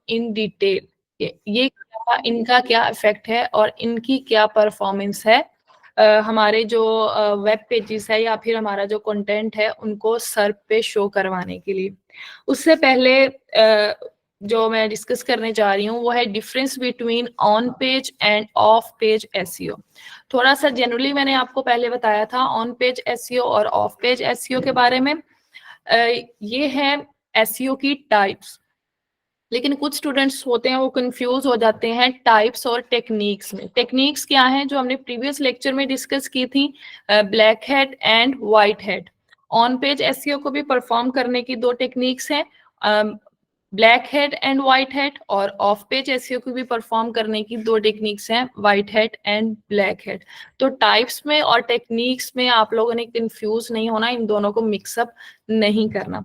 In detail ये इनका क्या इफेक्ट है और इनकी क्या परफॉर्मेंस है हमारे जो वेब पेजेस है या फिर हमारा जो कंटेंट है उनको सर्प पे शो करवाने के लिए। उससे पहले जो मैं डिस्कस करने जा रही हूँ वो है difference between on page end of page SEO. थोड़ा सा जनरली मैंने आपको पहले बताया था ऑन पेज एसईओ और ऑफ पेज एसईओ के बारे में। ये है एसईओ की टाइप्स, लेकिन कुछ स्टूडेंट्स होते हैं वो कंफ्यूज हो जाते हैं टाइप्स और टेक्निक्स में। टेक्निक्स क्या हैं जो हमने प्रीवियस लेक्चर में डिस्कस की थी, black head and white head. On page SEO को भी परफॉर्म करने की दो टेक्निक्स हैं, black head and white head, और ऑफ पेज एसईओ को भी परफॉर्म करने की दो टेक्निक्स हैं, white head and black head. तो टाइप्स में और टेक्निक्स में आप लोगों ने कंफ्यूज नहीं होना, इन दोनों को मिक्सअप नहीं करना।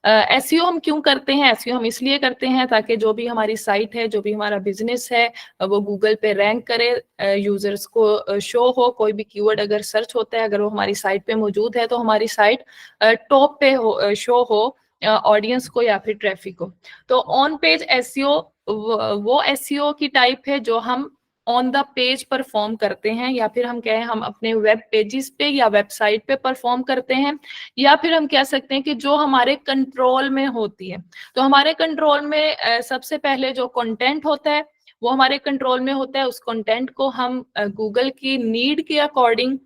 एसईओ हम क्यों करते हैं? एसईओ हम इसलिए करते हैं ताकि जो भी हमारी साइट है, जो भी हमारा बिजनेस है, वो गूगल पे रैंक करे, यूजर्स को शो हो। कोई भी कीवर्ड अगर सर्च होता है, अगर वो हमारी साइट पे मौजूद है तो हमारी साइट टॉप पे शो हो ऑडियंस को या फिर ट्रैफिक को। तो ऑन पेज एसईओ वो एसईओ की टाइप है जो हम ऑन द पेज परफॉर्म करते हैं, या फिर हम कहें हम अपने वेब पेजेस पे या वेबसाइट पे परफॉर्म करते हैं, या फिर हम कह सकते हैं कि जो हमारे कंट्रोल में होती है। तो हमारे कंट्रोल में सबसे पहले जो कंटेंट होता है वो हमारे कंट्रोल में होता है। उस कंटेंट को हम गूगल की नीड के अकॉर्डिंग,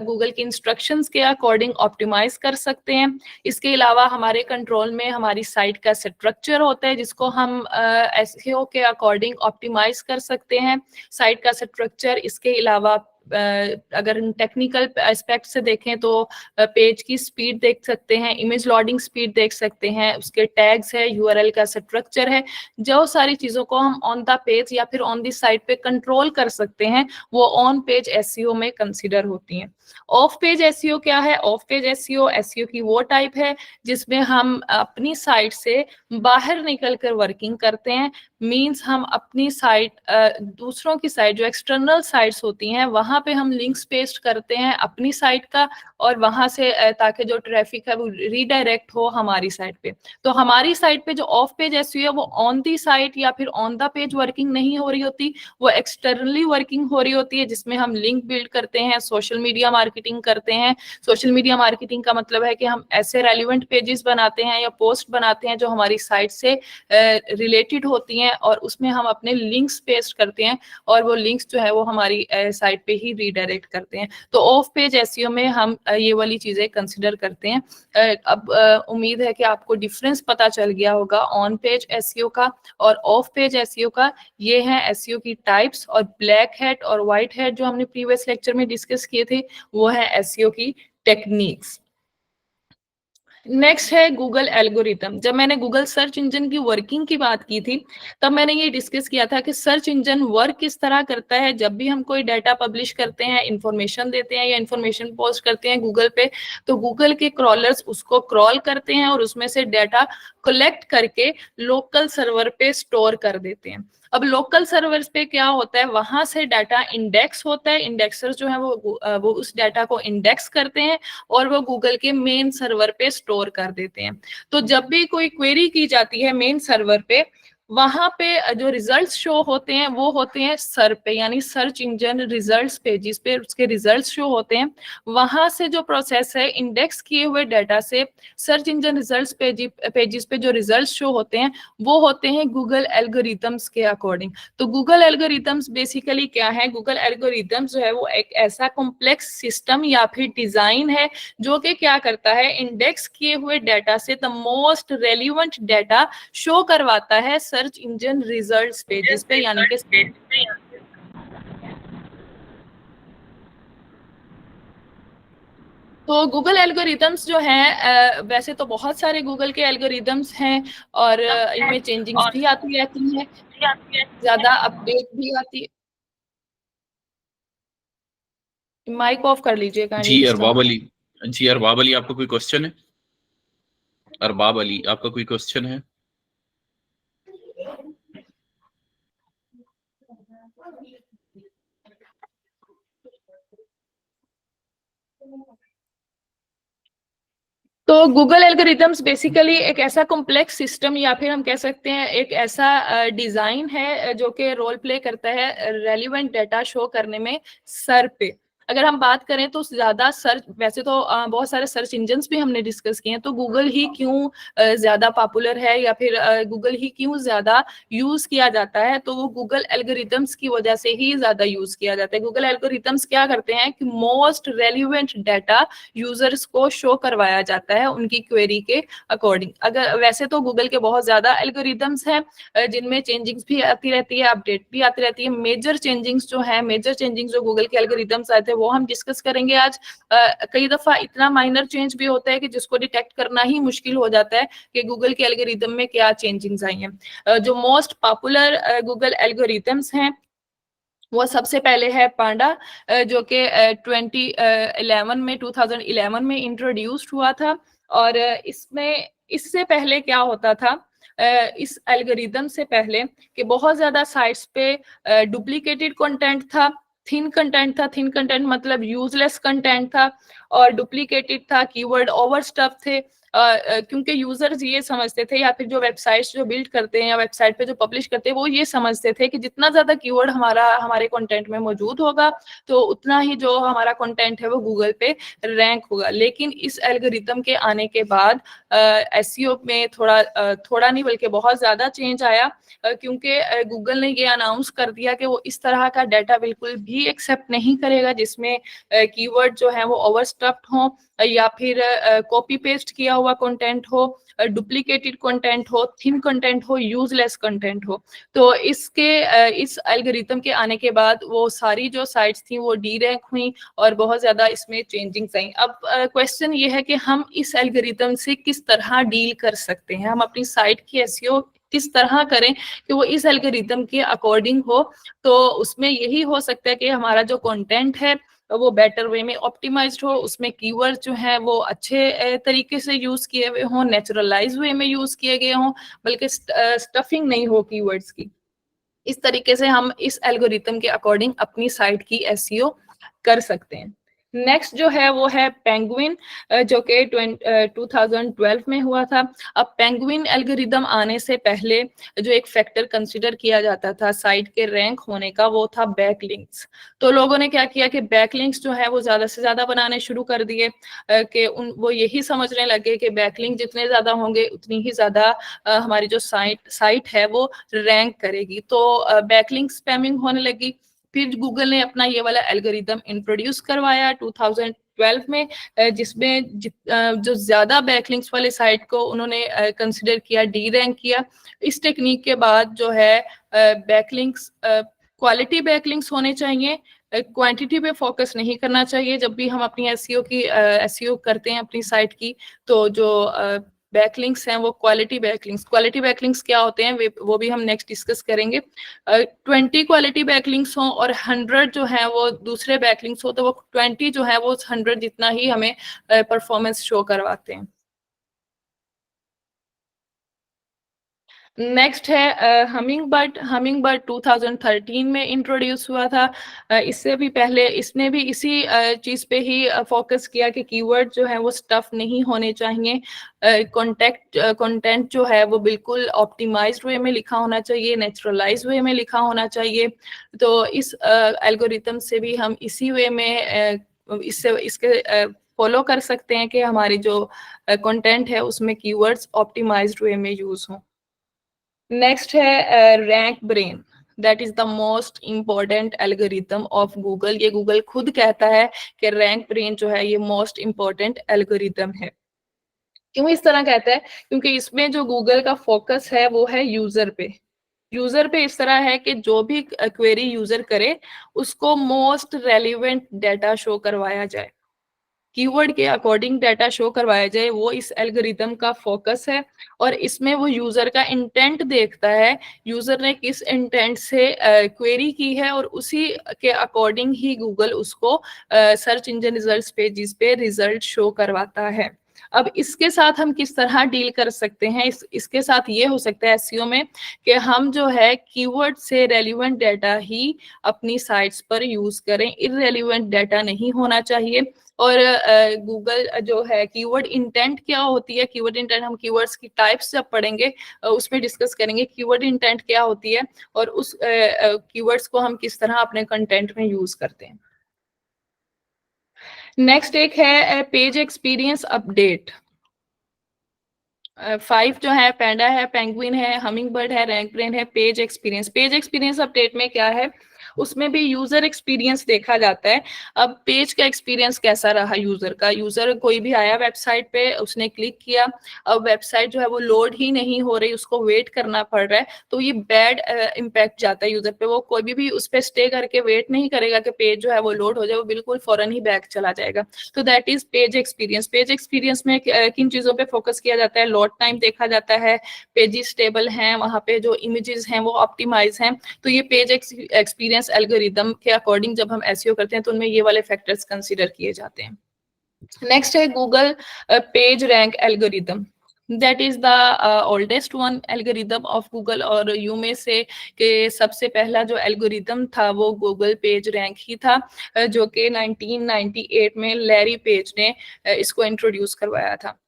गूगल की इंस्ट्रक्शंस के अकॉर्डिंग ऑप्टिमाइज कर सकते हैं। इसके अलावा हमारे कंट्रोल में हमारी साइट का स्ट्रक्चर होता है जिसको हम एसईओ के अकॉर्डिंग ऑप्टिमाइज कर सकते हैं। साइट का स्ट्रक्चर, इसके अलावा अगर टेक्निकल एस्पेक्ट से देखें तो पेज की स्पीड देख सकते हैं, इमेज लोडिंग स्पीड देख सकते हैं, उसके टैग्स है, यूआरएल का स्ट्रक्चर है। जो सारी चीजों को हम ऑन द पेज या फिर ऑन द साइट पे कंट्रोल कर सकते हैं वो ऑन पेज एसईओ में कंसीडर होती हैं। ऑफ पेज एसईओ क्या है? ऑफ पेज एसईओ एसईओ की वो टाइप है जिसमें हम अपनी साइट से बाहर निकल कर वर्किंग करते हैं। मींस हम अपनी साइट दूसरों की साइट, जो एक्सटर्नल साइट्स होती हैं, वहां पे हम लिंक्स पेस्ट करते हैं अपनी साइट का, और वहां से ताकि जो ट्रैफिक है वो रीडायरेक्ट हो हमारी साइट पे। तो हमारी साइट पे जो ऑफ पेज एसईओ है वो ऑन दी साइट या फिर ऑन द पेज वर्किंग नहीं हो रही होती, वो एक्सटर्नली वर्किंग हो रही होती है, जिसमें हम लिंक बिल्ड करते हैं, सोशल मीडिया मार्केटिंग करते हैं। सोशल मीडिया मार्केटिंग का मतलब है कि हम ऐसे रेलिवेंट पेजेस बनाते हैं या पोस्ट बनाते हैं जो हमारी साइट से रिलेटेड होती हैं, और उसमें हम अपने लिंक्स पेस्ट करते हैं, और वो लिंक्स जो है वो हमारी साइट पे ही रीडायरेक्ट करते हैं। तो ऑफ पेज एसईओ में हम ये वाली चीजें कंसिडर करते हैं। अब उम्मीद है कि आपको डिफरेंस पता चल गया होगा ऑन पेज एसईओ का और ऑफ पेज एसईओ का। ये है एसईओ की टाइप्स, और ब्लैक हेड और व्हाइट हेड जो हमने प्रीवियस लेक्चर में डिस्कस किए थे वो है एसईओ की टेक्निक्स। नेक्स्ट है गूगल एल्गोरिथम। जब मैंने गूगल सर्च इंजन की वर्किंग की बात की थी तब मैंने ये डिस्कस किया था कि सर्च इंजन वर्क किस तरह करता है। जब भी हम कोई डाटा पब्लिश करते हैं, इंफॉर्मेशन देते हैं या इंफॉर्मेशन पोस्ट करते हैं गूगल पे, तो गूगल के क्रॉलर्स उसको क्रॉल करते हैं और उसमें से डाटा कलेक्ट करके लोकल सर्वर पे स्टोर कर देते हैं। अब लोकल सर्वर्स पे क्या होता है, वहां से डाटा इंडेक्स होता है। इंडेक्सर्स जो है वो उस डाटा को इंडेक्स करते हैं और वो गूगल के मेन सर्वर पे स्टोर कर देते हैं। तो जब भी कोई क्वेरी की जाती है मेन सर्वर पे, वहां पे जो रिजल्ट्स शो होते हैं वो होते हैं सर पे, यानी सर्च इंजन रिजल्ट्स पेजेस पे उसके रिजल्ट्स शो होते हैं। वहां से जो प्रोसेस है इंडेक्स किए हुए डाटा से सर्च इंजन रिजल्ट्स पेजेस पे जो रिजल्ट्स शो होते हैं वो होते हैं गूगल एल्गोरिथम्स के अकॉर्डिंग। तो गूगल एल्गोरिथम्स बेसिकली क्या है? गूगल एल्गोरिथम्स जो है वो एक ऐसा कॉम्प्लेक्स सिस्टम या फिर डिजाइन है जो कि क्या करता है, इंडेक्स किए हुए डाटा से the most relevant data show करवाता है सर्च इंजन रिजल्ट्स पेजेस पे, यानी कि तो गूगल एल्गोरिथम्स जो हैं, वैसे तो बहुत सारे गूगल के एल्गोरिथम्स हैं और इनमें चेंजिंग्स भी आती रहती हैं, ज्यादा अपडेट भी आती है। माइक ऑफ कर लीजिए काइंडली जी इसका। अरबाब अली, जी अरबाब अली, आपका कोई क्वेश्चन है? अरबाब अली, आपका कोई क्वेश्चन है? तो तो गूगल एल्गोरिथम्स बेसिकली एक ऐसा कॉम्प्लेक्स सिस्टम या फिर हम कह सकते हैं एक ऐसा डिजाइन है जो कि रोल प्ले करता है रेलिवेंट डाटा शो करने में सर पे। अगर हम बात करें तो ज्यादा सर्च, वैसे तो बहुत सारे सर्च इंजन्स भी हमने डिस्कस किए हैं, तो गूगल ही क्यों ज्यादा पॉपुलर है या फिर गूगल ही क्यों ज्यादा यूज किया जाता है, तो वो गूगल एल्गोरिथम्स की वजह से ही ज्यादा यूज किया जाता है। गूगल एल्गोरिथम्स क्या करते हैं कि मोस्ट रेलिवेंट डाटा यूजर्स को शो करवाया जाता है उनकी क्वेरी के अकॉर्डिंग। अगर वैसे तो गूगल के बहुत ज्यादा एल्गोरिथम्स हैं जिनमें चेंजिंग्स भी आती रहती है, अपडेट भी आती रहती है। मेजर चेंजिंग्स जो गूगल के एल्गोरिथम्स आए थे वो हम डिस्कस करेंगे आज। कई दफा इतना माइनर चेंज भी होता है कि जिसको डिटेक्ट करना ही मुश्किल हो जाता है कि गूगल के एल्गोरिथम में क्या चेंजिंग्स आई हैं। जो मोस्ट पॉपुलर गूगल एल्गोरिथम्स हैं वो सबसे पहले है पांडा, जो कि 2011 में इंट्रोड्यूस्ड हुआ था। और इसमें इससे पहले क्या होता था, इस एल्गोरिथम से पहले कि बहुत ज्यादा साइट्स पे डुप्लीकेटेड कंटेंट था, थिन कंटेंट मतलब यूजलेस कंटेंट था और डुप्लीकेटेड था, कीवर्ड ओवरस्टफ थे। क्योंकि यूजर्स ये समझते थे या फिर जो वेबसाइट्स जो बिल्ड करते हैं या वेबसाइट पे जो पब्लिश करते हैं वो ये समझते थे कि जितना ज्यादा कीवर्ड हमारे कंटेंट में मौजूद होगा तो उतना ही जो हमारा कंटेंट है वो गूगल पे रैंक होगा। लेकिन इस एल्गोरिथम के आने के बाद एसईओ में थोड़ा नहीं बल्कि बहुत ज्यादा चेंज आया, क्योंकि गूगल ने ये अनाउंस कर दिया कि वो इस तरह का डाटा बिल्कुल भी एक्सेप्ट नहीं करेगा जिसमें कीवर्ड जो है वो ओवरस्टफ्ड हो या फिर कॉपी पेस्ट किया हुआ कंटेंट हो, डुप्लीकेटेड कंटेंट हो, थिन कंटेंट हो, यूजलेस कंटेंट हो। तो इस एल्गोरिथम के आने के बाद वो सारी जो साइट्स थी वो डी रैंक हुई और बहुत ज्यादा इसमें चेंजिंग्स आई। अब क्वेश्चन ये है कि हम इस एल्गोरिथम से किस तरह डील कर सकते हैं, हम अपनी साइट की एसईओ किस तरह करें कि वो इस एल्गोरिथम के अकॉर्डिंग हो। तो उसमें यही हो सकता है कि हमारा जो कंटेंट है वो बेटर वे में ऑप्टिमाइज्ड हो, उसमें कीवर्ड जो है वो अच्छे तरीके से यूज किए हुए हों, नेचुरलाइज वे में यूज किए गए हों, बल्कि स्टफिंग नहीं हो कीवर्ड्स की। इस तरीके से हम इस एल्गोरिथम के अकॉर्डिंग अपनी साइट की एसईओ कर सकते हैं। नेक्स्ट जो है वो है पेंगुइन, जो कि 2012 में हुआ था। अब पेंगुइन एल्गोरिथम आने से पहले जो एक फैक्टर कंसीडर किया जाता था साइट के रैंक होने का वो था बैकलिंक्स। तो लोगों ने क्या किया कि बैकलिंक्स जो है वो ज्यादा से ज्यादा बनाने शुरू कर दिए, कि वो यही समझने लगे कि बैकलिंक जितने ज्यादा होंगे उतनी ही ज्यादा हमारी जो साइट है वो रैंक करेगी। तो बैकलिंक स्पैमिंग होने लगी। फिर गूगल ने अपना ये वाला एल्गोरिथम इंट्रोड्यूस करवाया 2012 में, जिसमें जो ज्यादा बैकलिंक्स वाले साइट को उन्होंने कंसिडर किया, डी रैंक किया। इस टेक्निक के बाद जो है बैकलिंक्स क्वालिटी बैकलिंक्स होने चाहिए, क्वांटिटी पे फोकस नहीं करना चाहिए। जब भी हम अपनी एसईओ करते हैं अपनी साइट की, तो जो बैकलिंक्स हैं वो क्वालिटी बैकलिंक्स क्या होते हैं वो भी हम नेक्स्ट डिस्कस करेंगे। 20 क्वालिटी बैकलिंक्स हो और 100 जो है वो दूसरे बैकलिंक्स हो, तो वो 20 जो है वो 100 जितना ही हमें परफॉर्मेंस शो करवाते हैं। नेक्स्ट है हमिंग बर्ड 2013 में इंट्रोड्यूस हुआ था। इससे भी पहले इसने भी इसी चीज पे ही फोकस किया कि कीवर्ड जो है वो स्टफ नहीं होने चाहिए, कंटेंट जो है वो बिल्कुल ऑप्टिमाइज्ड वे में लिखा होना चाहिए, नेचुरलाइज वे में लिखा होना चाहिए। तो इस एल्गोरिथम से भी हम इसी वे में इसके फॉलो कर सकते हैं कि हमारी जो कंटेंट है उसमें कीवर्ड्स ऑप्टिमाइज्ड वे में यूज हों। नेक्स्ट है rank brain, that is the most important algorithm of Google. ये गूगल खुद कहता है कि रैंक ब्रेन जो है ये मोस्ट इम्पोर्टेंट एल्गोरिथम है। क्यों इस तरह कहता है? क्योंकि इसमें जो गूगल का फोकस है वो है यूजर पे इस तरह है कि जो भी क्वेरी यूजर करे उसको मोस्ट रेलिवेंट डाटा शो करवाया जाए, कीवर्ड के अकॉर्डिंग डाटा शो करवाया जाए, वो इस एल्गोरिथम का फोकस है। और इसमें वो यूजर का इंटेंट देखता है, यूजर ने किस इंटेंट से क्वेरी की है और उसी के अकॉर्डिंग ही गूगल उसको सर्च इंजन रिजल्ट्स पेजेस पे रिजल्ट शो करवाता है। अब इसके साथ हम किस तरह डील कर सकते हैं, इसके साथ ये हो सकता है एसईओ में कि हम जो है कीवर्ड से रेलिवेंट डाटा ही अपनी साइट्स पर यूज करें, इररेलिवेंट डाटा नहीं होना चाहिए। और गूगल जो है कीवर्ड इंटेंट क्या होती है, कीवर्ड इंटेंट हम कीवर्ड्स की टाइप्स जब पढ़ेंगे उसमें डिस्कस करेंगे कीवर्ड इंटेंट क्या होती है और उस कीवर्ड्स को हम किस तरह अपने कंटेंट में यूज करते हैं। नेक्स्ट एक है पेज एक्सपीरियंस अपडेट। 5 जो है पैंडा है, पेंगुइन है, हमिंग बर्ड है, रैंक ब्रेन है, page experience. Page experience update में क्या है, उसमें भी यूजर एक्सपीरियंस देखा जाता है। अब पेज का एक्सपीरियंस कैसा रहा यूजर का, यूजर कोई भी आया वेबसाइट पे, उसने क्लिक किया, अब वेबसाइट जो है वो लोड ही नहीं हो रही, उसको वेट करना पड़ रहा है, तो ये बैड इम्पैक्ट जाता है यूजर पे। वो कोई भी उस पर स्टे करके वेट नहीं करेगा कि पेज जो है वो लोड हो जाए, वो बिल्कुल फौरन ही बैक चला जाएगा। तो that is page experience. Page experience में किन चीजों पे फोकस किया जाता है, लोड टाइम देखा जाता है, पेजेस स्टेबल हैं, वहां पे जो इमेजेस हैं वो ऑप्टिमाइज हैं। तो ये पेज एक्सपीरियंस एल्गोरिदम के अकॉर्डिंग जब हम एसईओ करते हैं तो उनमें ये वाले फैक्टर्स कंसीडर किए जाते हैं। नेक्स्ट है Google page rank algorithm. That is the oldest one algorithm of Google, और यू में से के सबसे पहला जो एल्गोरिदम था वो गूगल पेज रैंक ही था, जो कि 1998 में लैरी पेज ने इसको इंट्रोड्यूस करवाया था।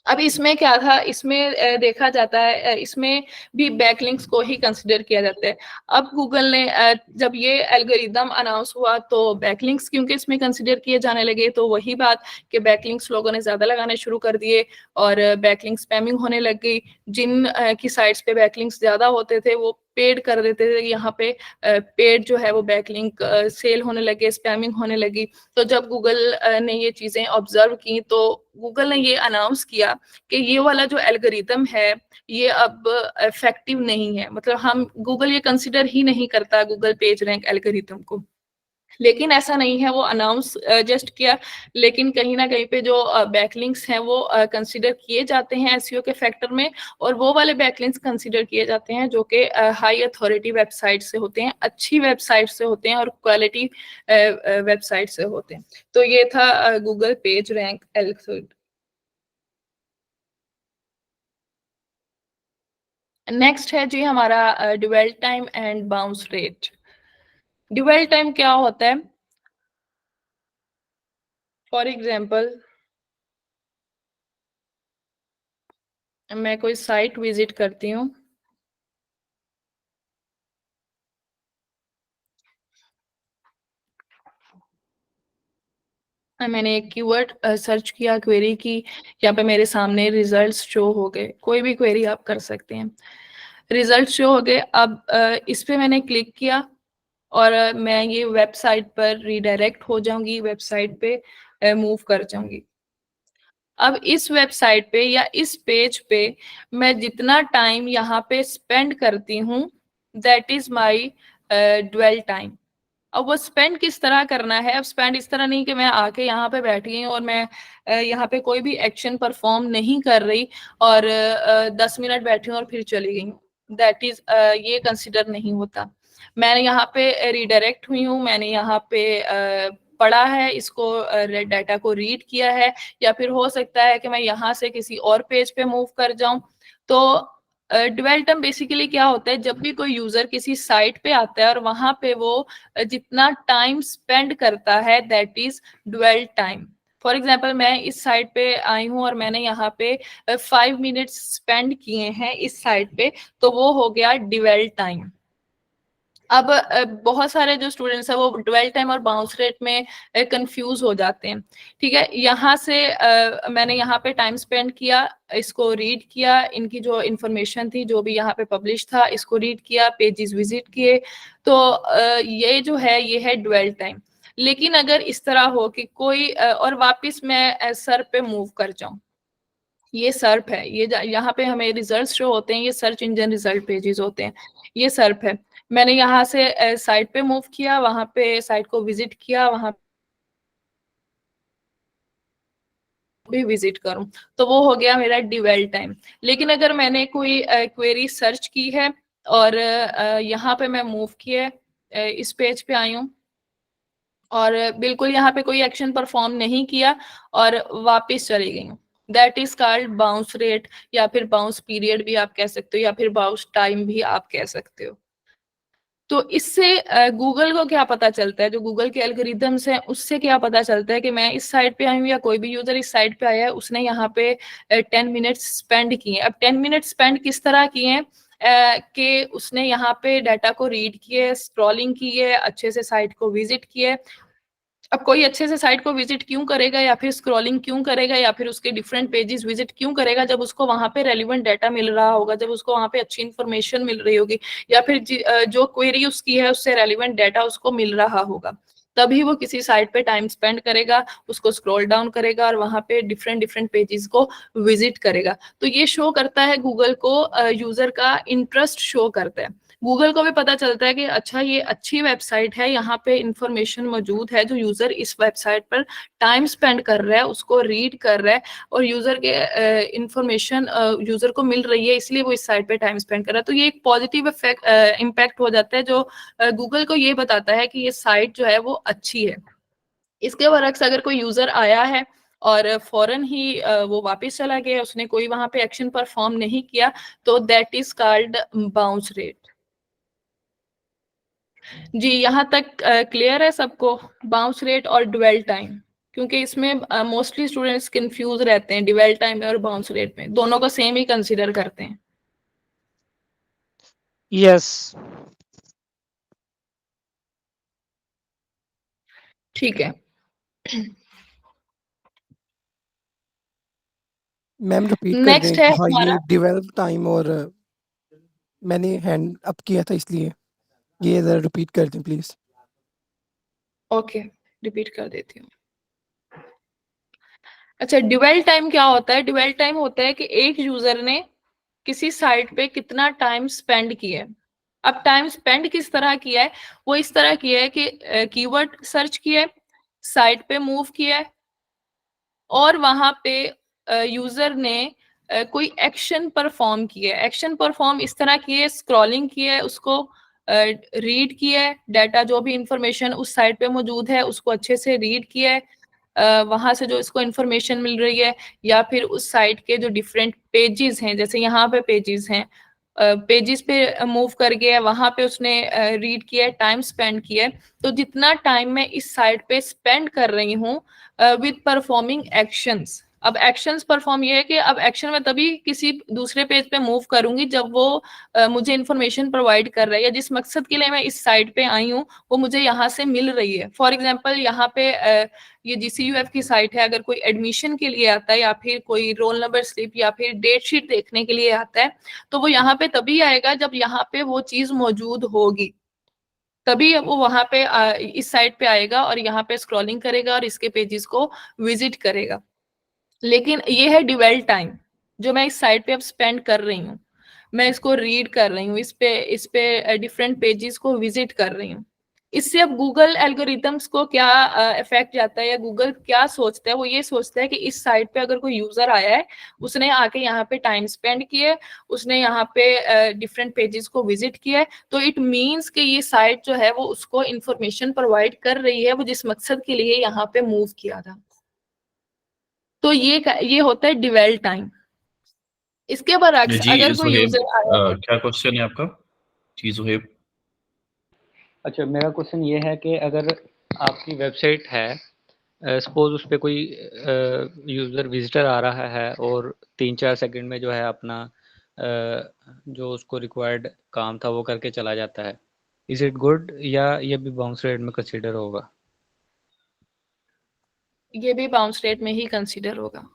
अब इसमें क्या था, इसमें देखा जाता है, इसमें भी बैकलिंक्स को ही कंसिडर किया जाता है। अब गूगल ने जब ये एल्गोरिदम अनाउंस हुआ तो बैकलिंक्स क्योंकि इसमें कंसिडर किए जाने लगे, तो वही बात कि बैकलिंक्स लोगों ने ज्यादा लगाने शुरू कर दिए और बैकलिंक स्पैमिंग होने लग गई। जिन की साइट्स पे बैकलिंक्स ज्यादा होते थे वो पेड कर देते थे, यहाँ पे पेड जो है वो बैकलिंक सेल होने लगे, स्पैमिंग होने लगी। तो जब गूगल ने ये चीजें ऑब्जर्व की तो गूगल ने ये अनाउंस किया कि ये वाला जो एल्गोरिदम है ये अब इफेक्टिव नहीं है, मतलब हम गूगल ये कंसिडर ही नहीं करता गूगल पेज रैंक एल्गोरिदम को। लेकिन ऐसा नहीं है, वो अनाउंस जस्ट किया, लेकिन कहीं ना कहीं पे जो बैकलिंक्स हैं वो कंसिडर किए जाते हैं एसईओ के फैक्टर में, और वो वाले बैकलिंक्स कंसिडर किए जाते हैं जो कि हाई अथॉरिटी वेबसाइट से होते हैं, अच्छी वेबसाइट से होते हैं और क्वालिटी वेबसाइट से होते हैं। तो ये था Google page rank algorithm. Next है जी हमारा dwell time and bounce rate. Dwell time क्या होता है, फॉर एग्जाम्पल मैं कोई साइट विजिट करती हूँ, मैंने एक कीवर्ड सर्च किया, क्वेरी की, यहाँ पे मेरे सामने रिजल्ट्स शो हो गए, कोई भी क्वेरी आप कर सकते हैं, रिजल्ट शो हो गए। अब इस पे मैंने क्लिक किया और मैं ये वेबसाइट पर रीडायरेक्ट हो जाऊंगी, वेबसाइट पे मूव कर जाऊंगी। अब इस वेबसाइट पे या इस पेज पे मैं जितना टाइम यहाँ पे स्पेंड करती हूँ that is my dwell time. अब वो स्पेंड किस तरह करना है, अब स्पेंड इस तरह नहीं कि मैं आके यहाँ पे बैठ गई हूँ और मैं यहाँ पे कोई भी एक्शन परफॉर्म नहीं कर रही और 10 मिनट बैठी हूँ और फिर चली गई हूँ, दैट इज ये कंसिडर नहीं होता। मैंने यहाँ पे रिडायरेक्ट हुई हूँ, मैंने यहाँ पे पढ़ा है, इसको डाटा को रीड किया है, या फिर हो सकता है कि मैं यहाँ से किसी और पेज पे मूव कर जाऊं। तो ड्वेल टाइम बेसिकली क्या होता है, जब भी कोई यूजर किसी साइट पे आता है और वहां पे वो जितना टाइम स्पेंड करता है that is dwell time. For example मैं इस साइट पे आई हूँ और मैंने यहाँ पे 5 मिनट्स स्पेंड किए हैं इस साइट पे, तो वो हो गया ड्वेल टाइम। अब बहुत सारे जो स्टूडेंट्स हैं वो ड्वेल टाइम और बाउंस रेट में कंफ्यूज हो जाते हैं। ठीक है, यहाँ से मैंने यहाँ पे टाइम स्पेंड किया, इसको रीड किया, इनकी जो इन्फॉर्मेशन थी जो भी यहाँ पे पब्लिश था इसको रीड किया, पेजेस विजिट किए, तो ये जो है ये है ड्वेल टाइम। लेकिन अगर इस तरह हो कि कोई और वापस मैं सर पे मूव कर जाऊं, ये सर्प है, ये यहाँ पे हमें रिजल्ट शो होते हैं, ये सर्च इंजन रिजल्ट पेजेस होते हैं, ये सर्प है। मैंने यहाँ से साइट पे मूव किया, वहां पे साइट को विजिट किया, वहां भी विजिट करूं, तो वो हो गया मेरा ड्वेल टाइम। लेकिन अगर मैंने कोई क्वेरी सर्च की है और यहाँ पे मैं मूव किए, इस पेज पे आई हूँ और बिल्कुल यहाँ पे कोई एक्शन परफॉर्म नहीं किया और वापस चली गई हूँ, that is called bounce rate, या फिर बाउंस पीरियड भी आप कह सकते हो, या फिर बाउंस टाइम भी आप कह सकते हो। तो इससे गूगल को क्या पता चलता है, जो गूगल के एल्गोरिदम्स हैं उससे क्या पता चलता है कि मैं इस साइट पे आई हूँ या कोई भी यूजर इस साइट पे आया है, उसने यहाँ पे 10 मिनट्स स्पेंड किए। अब 10 मिनट स्पेंड किस तरह किए हैं, कि उसने यहाँ पे डाटा को रीड किए, स्क्रॉलिंग की है, अच्छे से साइट को विजिट किए। अब कोई अच्छे से साइट को विजिट क्यों करेगा, या फिर स्क्रॉलिंग क्यों करेगा, या फिर उसके डिफरेंट पेजेस विजिट क्यों करेगा, जब उसको वहां पे रेलिवेंट डाटा मिल रहा होगा, जब उसको वहां पे अच्छी इन्फॉर्मेशन मिल रही होगी, या फिर जो क्वेरी उसकी है उससे रेलिवेंट डाटा उसको मिल रहा होगा, तभी वो किसी साइट पे टाइम स्पेंड करेगा, उसको स्क्रॉल डाउन करेगा और वहां पे डिफरेंट डिफरेंट पेजेस को विजिट करेगा। तो ये शो करता है गूगल को, यूजर का इंटरेस्ट शो करता है। गूगल को भी पता चलता है कि अच्छा ये अच्छी वेबसाइट है, यहाँ पे इंफॉर्मेशन मौजूद है, जो यूजर इस वेबसाइट पर टाइम स्पेंड कर रहा है उसको रीड कर रहा है, और यूजर के इंफॉर्मेशन यूजर को मिल रही है, इसलिए वो इस साइट पे टाइम स्पेंड कर रहा है। तो ये एक पॉजिटिव इफेक्ट इम्पैक्ट हो जाता है, जो गूगल को ये बताता है कि ये साइट जो है वो अच्छी है। इसके बरक्स अगर कोई यूजर आया है और फौरन ही वो वापस चला गया, उसने कोई वहां पे एक्शन परफॉर्म नहीं किया, तो that is called bounce rate. जी, यहाँ तक क्लियर है सबको, बाउंस रेट और ड्वेल टाइम? क्योंकि इसमें मोस्टली स्टूडेंट्स कंफ्यूज रहते हैं ड्वेल टाइम में और बाउंस रेट में, दोनों को सेम ही कंसीडर करते हैं। यस। ठीक है। मैम रिपीट कर नेक्स्ट दें है हाँ हमारा, ये डिवेल्प टाइम, और मैंने हैंड अप किया था इसलिए ये जरा रिपीट कर दें प्लीज। ओके रिपीट कर देती हूँ। अच्छा, ड्वेल टाइम क्या होता है? ड्वेल टाइम होता है कि एक यूजर ने किसी साइट पे कितना टाइम स्पेंड किया है। अब टाइम स्पेंड किस तरह किया है, वो इस तरह किया है कि कीवर्ड सर्च किया है, साइट पे मूव किया है, और वहां पे यूजर ने कोई एक्शन परफॉर्म किया है। एक्शन परफॉर्म इस तरह किए, स्क्रॉलिंग किया है, उसको रीड किया है, डाटा जो भी इंफॉर्मेशन उस साइट पे मौजूद है उसको अच्छे से रीड किया है, वहां से जो इसको इंफॉर्मेशन मिल रही है, या फिर उस साइट के जो डिफरेंट पेजेस हैं, जैसे यहाँ पे पेजेस हैं, पेजेस पे मूव कर गया, वहां पे उसने रीड किया है, टाइम स्पेंड किया है। तो जितना टाइम मैं इस साइट पे स्पेंड कर रही हूँ विद परफॉर्मिंग एक्शंस। अब एक्शंस परफॉर्म ये है कि अब एक्शन में तभी किसी दूसरे पेज पे मूव करूंगी जब वो मुझे इंफॉर्मेशन प्रोवाइड कर रहा है, या जिस मकसद के लिए मैं इस साइट पे आई हूँ वो मुझे यहाँ से मिल रही है। फॉर एग्जाम्पल यहाँ पे ये GCUF की साइट है, अगर कोई एडमिशन के लिए आता है, या फिर कोई रोल नंबर स्लिप या फिर डेट शीट देखने के लिए आता है, तो वो यहाँ पे तभी आएगा जब यहाँ पे वो चीज मौजूद होगी, तभी वो वहां पे इस साइट पे आएगा और यहाँ पे स्क्रॉलिंग करेगा और इसके पेजेस को विजिट करेगा। लेकिन ये है ड्वेल टाइम, जो मैं इस साइट पे अब स्पेंड कर रही हूँ, मैं इसको रीड कर रही हूँ, इस पे डिफरेंट पेजेस को विजिट कर रही हूँ। इससे अब गूगल एल्गोरिथम्स को क्या इफेक्ट जाता है, या गूगल क्या सोचता है, वो ये सोचता है कि इस साइट पे अगर कोई यूजर आया है, उसने आके यहाँ पे टाइम स्पेंड किया है, उसने यहाँ पे डिफरेंट पेजेस को विजिट किया है, तो इट मीन्स कि ये साइट जो है वो उसको इंफॉर्मेशन प्रोवाइड कर रही है, वो जिस मकसद के लिए यहाँ पे मूव किया था। तो ये होता है ड्वेल टाइम। इसके बरअक्स जी अगर कोई सुहेब, यूजर आया है, क्या क्वेश्चन है आपका? जी सुहेब। अच्छा, मेरा क्वेश्चन ये है कि अगर आपकी वेबसाइट है, सपोज उस पर कोई यूज़र विजिटर आ रहा है और 3-4 सेकंड में जो है अपना जो उसको रिक्वायर्ड काम था वो करके चला जाता है, इज इट गुड या ये भी बाउंस रेट में कंसीडर होगा? ये भी बाउंस रेट में ही कंसीडर होगा।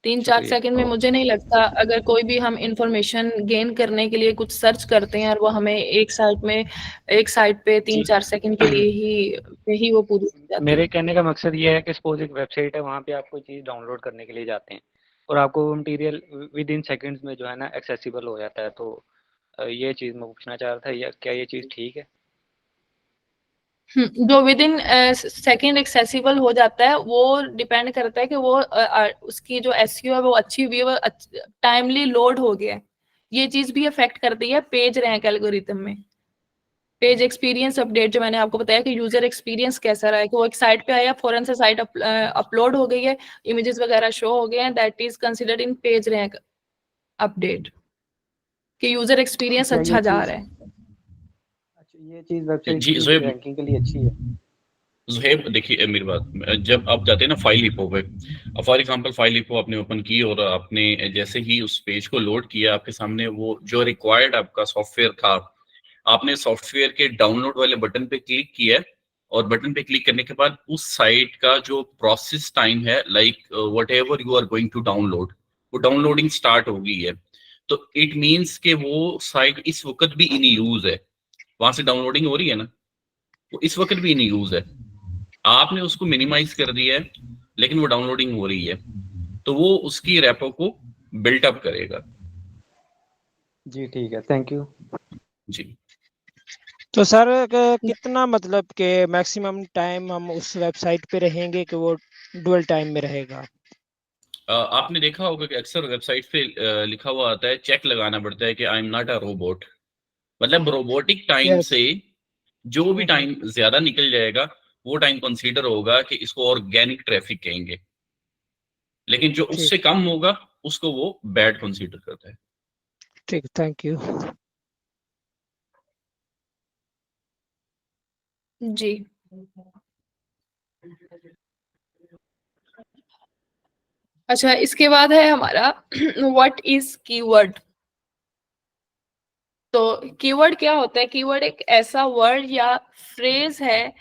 3-4 शुक्रिया। सेकंड में मुझे नहीं लगता, अगर कोई भी हम इंफॉर्मेशन गेन करने के लिए कुछ सर्च करते हैं और वो हमें एक साइट पे 3-4 सेकंड के लिए ही वो पूरी हो जाती मेरे है। कहने का मकसद ये है कि सपोज एक वेबसाइट है, वहाँ पे आप कोई चीज़ डाउनलोड करने के लिए जाते हैं और आपको वो मटेरियल विद इन सेकंड्स में जो है ना एक्सेसिबल हो जाता है, तो ये चीज़ मैं पूछना चाह रहा था, या क्या ये चीज़ ठीक है? जो विद इन सेकेंड एक्सेसिबल हो जाता है, वो डिपेंड करता है कि वो उसकी जो एसईओ है वो अच्छी हुई है, वो टाइमली लोड हो गया है। ये चीज भी अफेक्ट करती है पेज रैंक एल्गोरिथम में। पेज एक्सपीरियंस अपडेट जो मैंने आपको बताया कि यूजर एक्सपीरियंस कैसा रहा है, कि वो एक साइट पे आया, फौरन से साइट अपलोड हो गई है, इमेजेस वगैरह शो हो गए हैं, that is considered in page rank update, कि यूजर एक्सपीरियंस अच्छा, अच्छा जा रहा है। अच्छा, ये चीज़ वेबसाइट जी की ज़ुहैब, रैंकिंग के लिए अच्छी है। ज़ुहैब देखिए मेरी बात, जब आप जाते हैं ना फाइल हिपो पे, फॉर एग्जांपल फाइल हिपो आपने ओपन की और आपने जैसे ही उस पेज को लोड किया, आपके सामने वो जो रिक्वायर्ड आपका सॉफ्टवेयर था, आपने सॉफ्टवेयर के डाउनलोड वाले बटन पे क्लिक किया और बटन पे क्लिक करने के बाद उस साइट का जो प्रोसेस टाइम है, like whatever you are going to download, वो डाउनलोडिंग स्टार्ट हो गई है। तो इट मींस कि वो साइट इस वक्त भी इन यूज है, वहां से डाउनलोडिंग हो रही है ना, वो इस वक्त भी इन यूज है। आपने उसको मिनिमाइज कर दिया है लेकिन वो डाउनलोडिंग हो रही है, तो वो उसकी रेपो को बिल्टअप करेगा। जी ठीक है, थैंक यू। जी, तो सर कितना मतलब के मैक्सिमम टाइम हम उस वेबसाइट पे रहेंगे कि वो डुअल टाइम में रहेगा? आपने देखा होगा कि अक्सर वेबसाइट पे लिखा हुआ आता है, चेक लगाना पड़ता है कि I am not a robot, मतलब रोबोटिक टाइम यस। से जो भी टाइम ज्यादा निकल जाएगा वो टाइम कंसीडर होगा कि इसको ऑर्गेनिक ट्रैफिक कहेंगे, लेकिन जो ठीक उससे कम होगा उसको वो बैड कंसीडर करता है। ठीक, थैंक यू। जी, अच्छा, इसके बाद है हमारा व्हाट इज कीवर्ड। तो कीवर्ड क्या होता है? कीवर्ड एक ऐसा वर्ड या फ्रेज है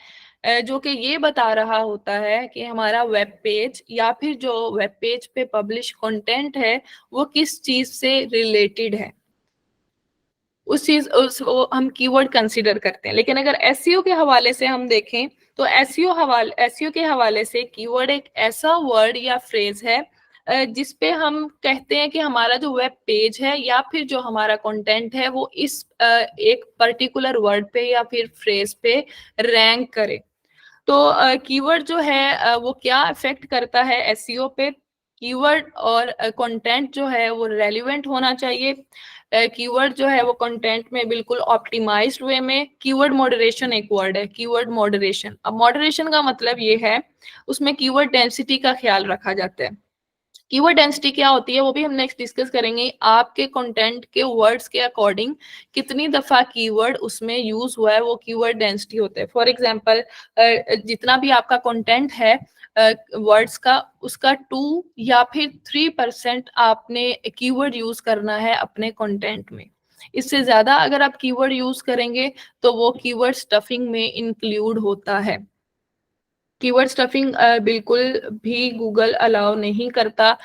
जो कि ये बता रहा होता है कि हमारा वेब पेज या फिर जो वेब पेज पे पब्लिश कंटेंट है वो किस चीज से रिलेटेड है, उस चीज उसको हम कीवर्ड कंसीडर करते हैं। लेकिन अगर एसईओ के हवाले से हम देखें तो एसईओ के हवाले से कीवर्ड एक ऐसा वर्ड या फ्रेज है जिसपे हम कहते हैं कि हमारा जो वेब पेज है या फिर जो हमारा कंटेंट है वो इस एक पर्टिकुलर वर्ड पे या फिर फ्रेज पे रैंक करे। तो कीवर्ड जो है वो क्या इफेक्ट करता है एसईओ पे? कीवर्ड और कंटेंट जो है वो रेलिवेंट होना चाहिए। कीवर्ड जो है वो कंटेंट में बिल्कुल ऑप्टिमाइज्ड वे में। कीवर्ड मॉडरेशन एक वर्ड है, कीवर्ड मॉडरेशन। अब मॉडरेशन का मतलब ये है उसमें कीवर्ड डेंसिटी का ख्याल रखा जाता है। कीवर्ड डेंसिटी क्या होती है वो भी हम नेक्स्ट डिस्कस करेंगे। आपके कंटेंट के वर्ड्स के अकॉर्डिंग कितनी दफा कीवर्ड उसमें यूज हुआ है वो कीवर्ड डेंसिटी होता है। फॉर एग्जांपल जितना भी आपका कंटेंट है वर्ड्स का, उसका 2 या फिर 3% आपने कीवर्ड यूज करना है अपने कंटेंट में। इससे ज्यादा अगर आप कीवर्ड यूज करेंगे तो वो कीवर्ड स्टफिंग में इंक्लूड होता है। कीवर्ड स्टफिंग बिल्कुल भी गूगल अलाउ नहीं करता,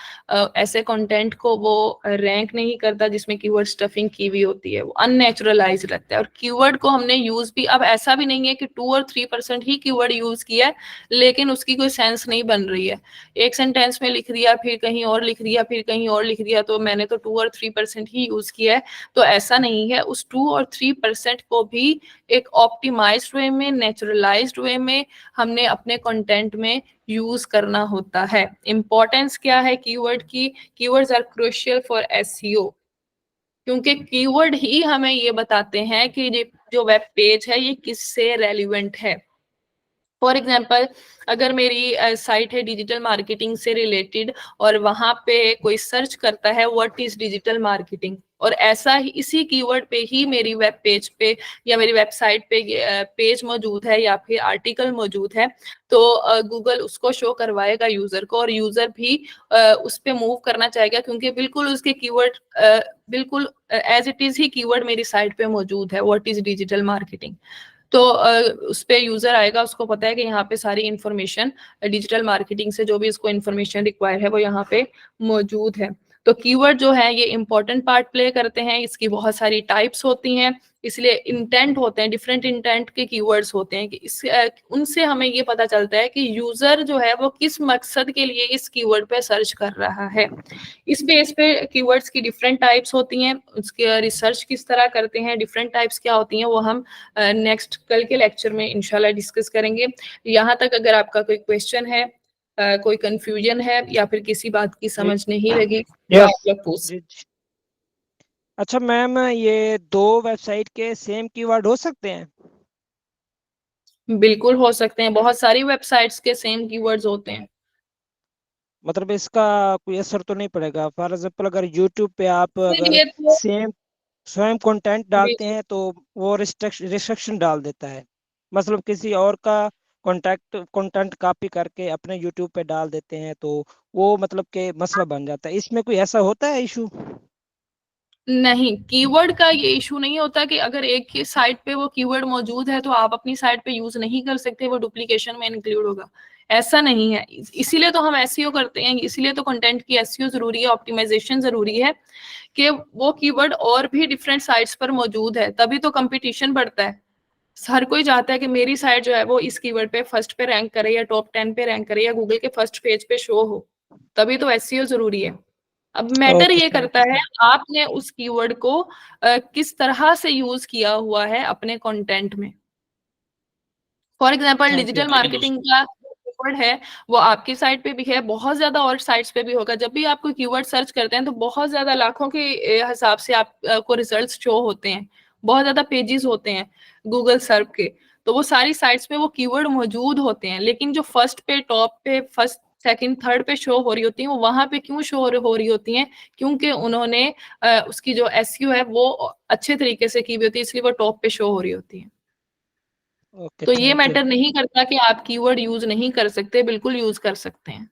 ऐसे कंटेंट को वो रैंक नहीं करता जिसमें कीवर्ड स्टफिंग की हुई होती है, वो अननेचुरलाइज लगता है। और कीवर्ड को हमने यूज भी, अब ऐसा भी नहीं है कि 2 और 3% ही कीवर्ड यूज किया है लेकिन उसकी कोई सेंस नहीं बन रही है। एक सेंटेंस में लिख दिया, फिर कहीं और लिख दिया, फिर कहीं और लिख दिया, तो मैंने तो 2 और 3% ही यूज किया है। तो ऐसा नहीं है, उस 2 और 3% को भी एक ऑप्टिमाइज्ड वे में, नेचुरलाइज्ड वे में हमने अपने कंटेंट में यूज करना होता है। इंपॉर्टेंस क्या है कीवर्ड की? Keywords are crucial for SEO, क्योंकि कीवर्ड ही हमें ये बताते हैं कि जो वेब पेज है ये किससे रेलिवेंट है। फॉर एग्जाम्पल, अगर मेरी साइट है डिजिटल मार्केटिंग से रिलेटेड और वहां पे कोई सर्च करता है व्हाट इज डिजिटल मार्केटिंग, और ऐसा ही इसी कीवर्ड पे ही मेरी वेब पेज पे या मेरी वेबसाइट पे पेज मौजूद है या फिर आर्टिकल मौजूद है, तो गूगल उसको शो करवाएगा यूजर को, और यूजर भी उस पे मूव करना चाहेगा क्योंकि बिल्कुल उसके कीवर्ड बिल्कुल एज इट इज ही कीवर्ड मेरी साइट पे मौजूद है, व्हाट इज डिजिटल मार्केटिंग। तो उस पे यूजर आएगा, उसको पता है कि यहाँ पे सारी इंफॉर्मेशन डिजिटल मार्केटिंग से जो भी इसको इंफॉर्मेशन रिक्वायर है वो यहाँ पे मौजूद है। तो कीवर्ड जो है ये इंपॉर्टेंट पार्ट प्ले करते हैं। इसकी बहुत सारी टाइप्स होती हैं, इसलिए इंटेंट होते हैं, डिफरेंट इंटेंट के कीवर्ड्स होते हैं कि उनसे हमें ये पता चलता है कि यूजर जो है वो किस मकसद के लिए इस कीवर्ड पे सर्च कर रहा है। इस बेस पे कीवर्ड्स की डिफरेंट टाइप्स होती हैं, उसके रिसर्च किस तरह करते हैं, डिफरेंट टाइप्स क्या होती हैं वो हम नेक्स्ट कल के लेक्चर में इंशाल्लाह डिस्कस करेंगे। यहाँ तक अगर आपका कोई क्वेश्चन है, कोई कंफ्यूजन है या फिर किसी बात की समझ नहीं लगी तो यस आप लोग पूछ। जी। अच्छा मैम, ये दो वेबसाइट के सेम कीवर्ड हो सकते हैं? बिल्कुल हो सकते हैं, बहुत सारी वेबसाइट्स के सेम कीवर्ड्स होते हैं। मतलब इसका कोई असर तो नहीं पड़ेगा? फॉर एग्जाम्पल अगर यूट्यूब पे आप अगर इसीलिए तो सेम स्वयं कंटेंट डालते हैं तो वो रिस्ट्रिक्शन डाल देता है, मतलब किसी और का कंटेंट कॉपी करके अपने यूट्यूब पे डाल देते हैं तो वो मतलब के मसला बन जाता है। इसमें कोई ऐसा होता है इशू? नहीं, कीवर्ड का ये इशू नहीं होता कि अगर एक की साइट पे वो कीवर्ड मौजूद है तो आप अपनी साइट पे यूज नहीं कर सकते, वो डुप्लीकेशन में इंक्लूड होगा, ऐसा नहीं है। इसीलिए तो हम एसईओ करते हैं, इसीलिए तो कंटेंट की एसईओ जरूरी है, ऑप्टिमाइजेशन जरूरी है कि वो कीवर्ड और भी डिफरेंट साइट्स पर मौजूद है, तभी तो कंपटीशन बढ़ता है। हर कोई चाहता है कि मेरी साइट जो है वो इस कीवर्ड पे फर्स्ट पे रैंक करे या टॉप 10 पे रैंक करे या गूगल के फर्स्ट पेज पे शो हो, तभी तो एसईओ जरूरी है। अब मैटर ओके, ये थैंक करता यू। है आपने उस कीवर्ड को किस तरह से यूज किया हुआ है अपने कंटेंट में। For example thank you. Digital लेकिन मार्केटिंग का कीवर्ड है वो आपकी साइट पे भी है, बहुत ज्यादा और साइट्स पे भी होगा। जब भी आप कोई कीवर्ड सर्च करते हैं तो बहुत ज्यादा लाखों के हिसाब से आपको रिजल्ट्स शो होते हैं, बहुत ज्यादा पेजेस होते हैं गूगल सर्च के, तो वो सारी साइट्स पे वो कीवर्ड मौजूद होते हैं। लेकिन जो फर्स्ट पे, टॉप पे, फर्स्ट सेकंड थर्ड पे शो हो रही होती हैं, वो वहां पे क्यों शो हो रही होती हैं? क्योंकि उन्होंने उसकी जो एसईओ है वो अच्छे तरीके से की हुई होती है, इसलिए वो टॉप पे शो हो रही होती है। ओके, तो ये थैंक यू। मैटर नहीं करता कि आप कीवर्ड यूज नहीं कर सकते, बिल्कुल यूज कर सकते हैं।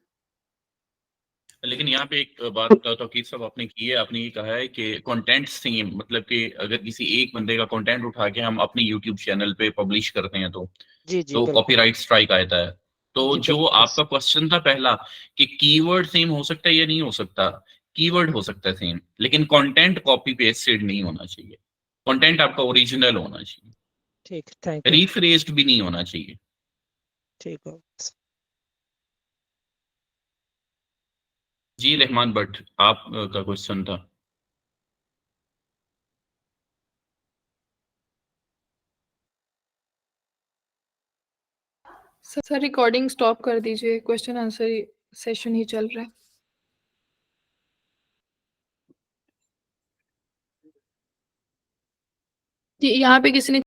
लेकिन यहाँ पे एक बात तौकीद साहब आपने की है, आपने ये कहा है कि कंटेंट सेम, मतलब कि अगर किसी एक बंदे का कंटेंट उठा के हम अपने यूट्यूब चैनल पे पब्लिश करते हैं जी जी तो बिल्कुल। कॉपीराइट स्ट्राइक आता है। तो जी जो बिल्कुल। आपका क्वेश्चन था पहला कि कीवर्ड सेम हो सकता है या नहीं हो सकता, कीवर्ड हो सकता है सेम, लेकिन कंटेंट कॉपी पेस्टेड नहीं होना चाहिए। कंटेंट आपका ओरिजिनल होना चाहिए, ठीक, थैंक यू। रीफ्रेज्ड भी नहीं होना चाहिए। ठीक हो। जी रहमान भट्ट, आप का क्वेश्चन था। सर रिकॉर्डिंग स्टॉप कर दीजिए, क्वेश्चन आंसर सेशन ही चल रहा है। जी, यहाँ पे किसी ने